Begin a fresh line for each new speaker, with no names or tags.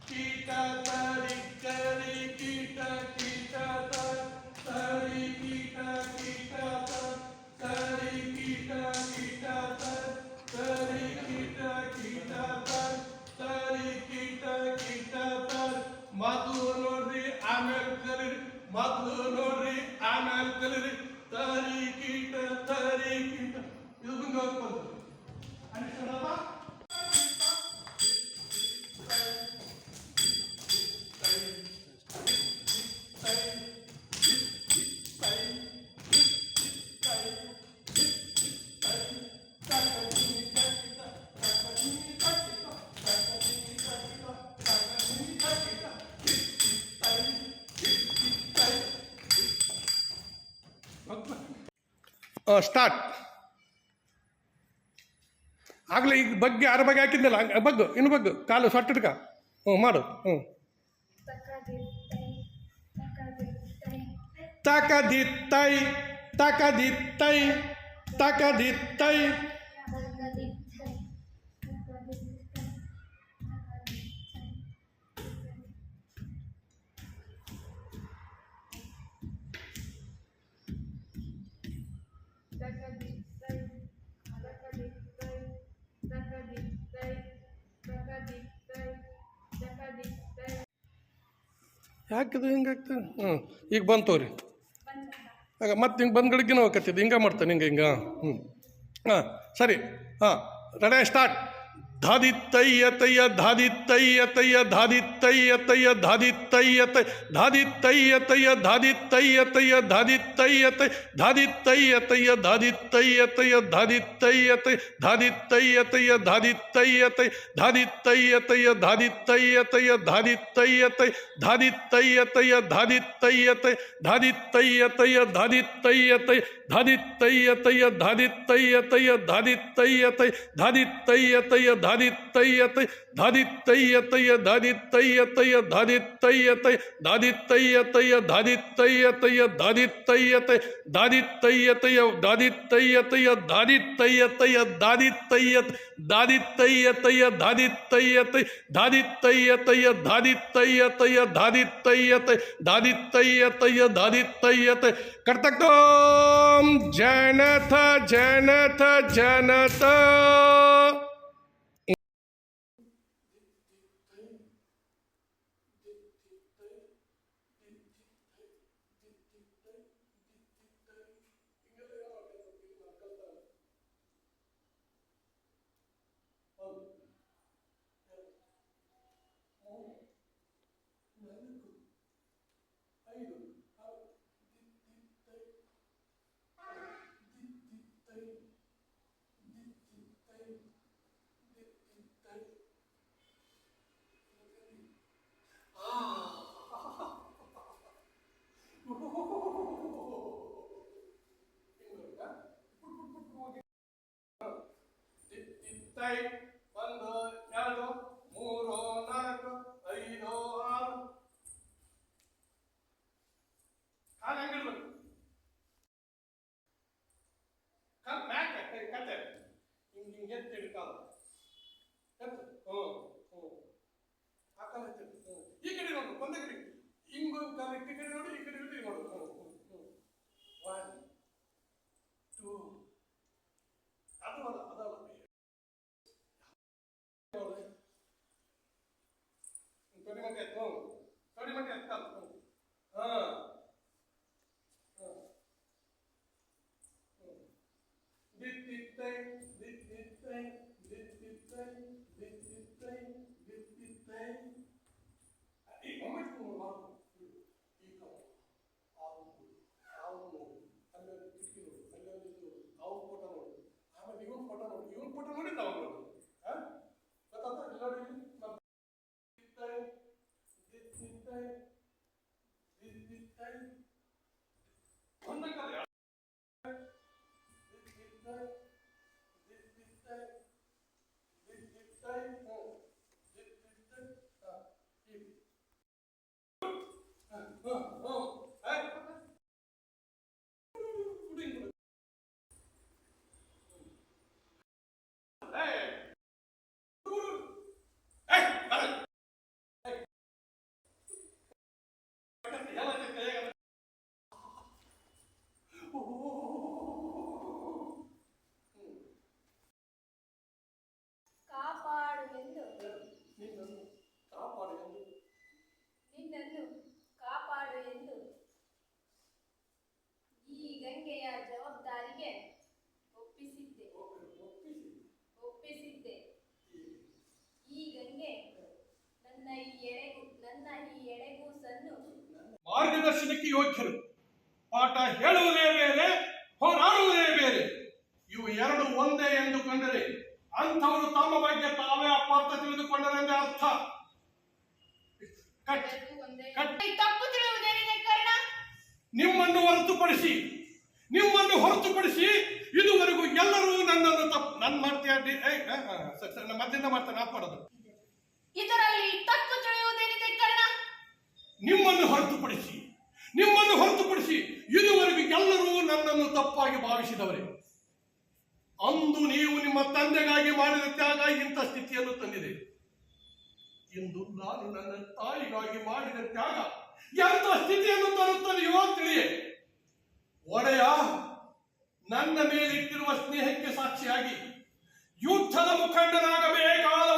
ಕೀಟ ತರಿ ಕರಿ ಕೀಟ ಕೀಟ ತರಿ ಕೀಟ ಕೀಟ ತರಿ ಕೀಟ ಕೀಟ ತರಿ ಕೀಟ ಕೀಟ ತರಿ ಕೀಟ ಕೀಟ ಮೊದಲು ನೋಡ್ರಿ ಆಮೇಲೆ ಕಲೀರಿ ಮೊದಲು ನೋಡ್ರಿ ಆಮೇಲೆ ಕಲೀರಿ ತರಿ ಕೀಟ ಇದು ಮುಂದೆ ಹೋಗ್ಬೋದು ಅನಿಸ್ತದಪ್ಪ. ಸ್ಟಾರ್ಟ್ ಆಗಲೇ ಈಗ ಬಗ್ಗೆ ಅರ ಬಗ್ಗೆ ಹಾಕಿದ್ನಲ್ಲ ಬಗ್ಗು ಇನ್ನು ಬಗ್ಗು ಕಾಲು ಸೊಟ್ಟಿಡ್ಕ ಮಾಡು ತಕದಿತ್ತೈ ತಕದಿತ್ತೈ ತಕದಿತ್ತೈ ಯಾಕಿದು ಹಿಂಗಾಗ್ತದೆ ಈಗ ಬಂತವ್ರಿ ಆಗ ಮತ್ತೆ ಹಿಂಗೆ ಬಂದು ಗಳಿಗೆನೂ ಹೋಗತ್ತಿದ್ದು ಹಿಂಗೆ ಮಾಡ್ತಾನೆ ಹಿಂಗೆ ಸರಿ ರೆಡಿ ಸ್ಟಾರ್ಟ್ ಧಾದಿತ್ತಯ್ಯತಯ್ಯ ಧಾದಿತ್ತಯ್ಯತಯ್ಯ ಧಾದಿತ್ತಯ್ಯತಯ್ಯ ಧಾದಿತ್ತಯ್ಯತೈ ಧಾದಿತ್ತಯ್ಯತಯ್ಯ ಧಾದಿತ್ತಯ್ಯತಯ್ಯ ಧಾದಿತ್ತಯ್ಯತೈ ಧಾದಿತ್ತಯ್ಯತಯ್ಯ ಧಾದಿತ್ತಯ್ಯತಯ್ಯ ಧಾದಿತ್ತಯ್ಯತೈ ಧಾದಿತ್ತಯ್ಯತಯ್ಯ ಧಾದಿತ್ತಯ್ಯತಯ್ಯ ಧಾದಿತ್ತಯ್ಯತೈ ಧಾದಿತ್ತಯ್ಯತಯ್ಯ ಧಾದಿತ್ತಯ್ಯತೈ ಧಾದಿತ್ತಯ್ಯತಯ್ಯ ಧಾದಿತ್ತಯ್ಯತೈ ಧಾದಿತ್ತಯ್ಯತೈ ಧಾದಿತ್ತಯ್ಯತಯ್ಯ ಧಾದಿತ್ತಯ್ಯತೈ ಧಾದಿತ್ತಯ್ಯತಯ್ಯ ಧಾದಿತ್ತಯ್ಯತೈ ಧಾದಿತ್ತಯ್ಯತಯ್ಯ ಧಾದಿತ್ತಯ್ಯತಯ್ಯ ಧಾದಿತ್ತಯ್ಯತೈ ಧಾದಿತ್ತಯ್ಯತಯ್ಯ ಧಾದಿತ್ತಯ್ಯತಯ್ಯ ಧಾದಿತ್ತಯ್ಯತೈ ಧಾದಿತ್ತಯ್ಯತಯ್ಯ ಧಾದಿತ್ತಯ್ಯತಯ್ಯ ಧಾದಿತ್ತಯ್ಯತಯ್ಯ ಧಾದಿತ್ತಯ್ಯತಯ್ಯ ಧಾದಿತ್ತಯ್ಯತೈ ಧಾದಿತ್ತಯ್ಯತಯ್ಯ ಧಾದಿತ್ತಯ್ಯತಯ್ಯ ಧಾದಿತ್ತಯ್ಯತಯ್ಯ ಧಾದಿತ್ತಯ್ಯತಯ್ಯ ಧಾದಿತ್ತಯ್ಯತೈ ಕರ್ತಕಂ ಜನಥ ಜನಥ ಜನಥ ಒಂದು ಎರಡು ಮೂರು ನಾಲ್ಕು ಐದು ಆರು ಕಾಲ ಹೆಂಗಿಡ್ಬೇಕು ಮ್ಯಾಕ ಕತೆ ಹಿಂಗೆ ಎತ್ತಿಡು ಕಾಲ ಎತ್ತು ಆ ಕಾಲ ಎತ್ತಿಡು ಈ ಕಡೆ ನೋಡು ಒಂದೇ ಕಡೆ ಹಿಂಗು ಕಾಲ ಈ ಕಡೆ ನೋಡಿ ಈ ಕಡೆ ನೋಡು 1 2 ಅದಲ್ಲ थोड़ी मटे अक्कल दित्तित्तै दित्तित्तै दित्तित्तै दित्तित्तै दित्तित्तै एक मोमेंट को मारो ठीक है आप ನಡೆಸಲಿಕ್ಕೆ ಯೋಗ್ಯರು. ಪಾಠ ಹೇಳುವುದೇ ಬೇರೆ, ಹೋರಾಡುವುದೇ ಬೇರೆ. ಇವು ಎರಡು ಒಂದೇ ಎಂದುಕೊಂಡರೆ ಅಂಥವರು ತಮ್ಮ ಬಗ್ಗೆ ತಾವೇ ಅಪಾರ್ಥ ತಿಳಿದುಕೊಂಡರೆಂದೇ ಅರ್ಥ.
ತಪ್ಪು ತಿಳಿಯುವುದೇನಿದೆ ಕರ್ಣ?
ನಿಮ್ಮನ್ನು ಹೊರತುಪಡಿಸಿ ಇದುವರೆಗೂ ಎಲ್ಲರೂ ನನ್ನನ್ನು ನನ್ನ ಮಾಡ್ತೀಯ ಮದ್ದಿಂದ ಮಾಡ್ತಾನೆ ಹಾಕೋದು.
ಇದರಲ್ಲಿ ತಪ್ಪು ತಿಳಿಯುವುದೇನಿದೆ ಕರ್ಣ?
ನಿಮ್ಮನ್ನು ಹೊರತುಪಡಿಸಿ ಇದುವರೆಗೂ ಎಲ್ಲರೂ ನನ್ನನ್ನು ತಪ್ಪಾಗಿ ಭಾವಿಸಿದವರೇ. ಅಂದು ನೀವು ನಿಮ್ಮ ತಂದೆಗಾಗಿ ಮಾಡಿದ ತ್ಯಾಗ ಇಂಥ ಸ್ಥಿತಿಯನ್ನು ತಂದಿದೆ. ಇಂದು ನಾನು ನನ್ನ ತಾಯಿಗಾಗಿ ಮಾಡಿದ ತ್ಯಾಗ ಎಂಥ ಸ್ಥಿತಿಯನ್ನು ತರುತ್ತದೆಯೋ ತಿಳಿಯೇ. ಒಡೆಯ ನನ್ನ ಮೇಲಿಟ್ಟಿರುವ ಸ್ನೇಹಕ್ಕೆ ಸಾಕ್ಷಿಯಾಗಿ ಯುದ್ಧದ ಮುಖಂಡನಾಗಬೇಕಾದ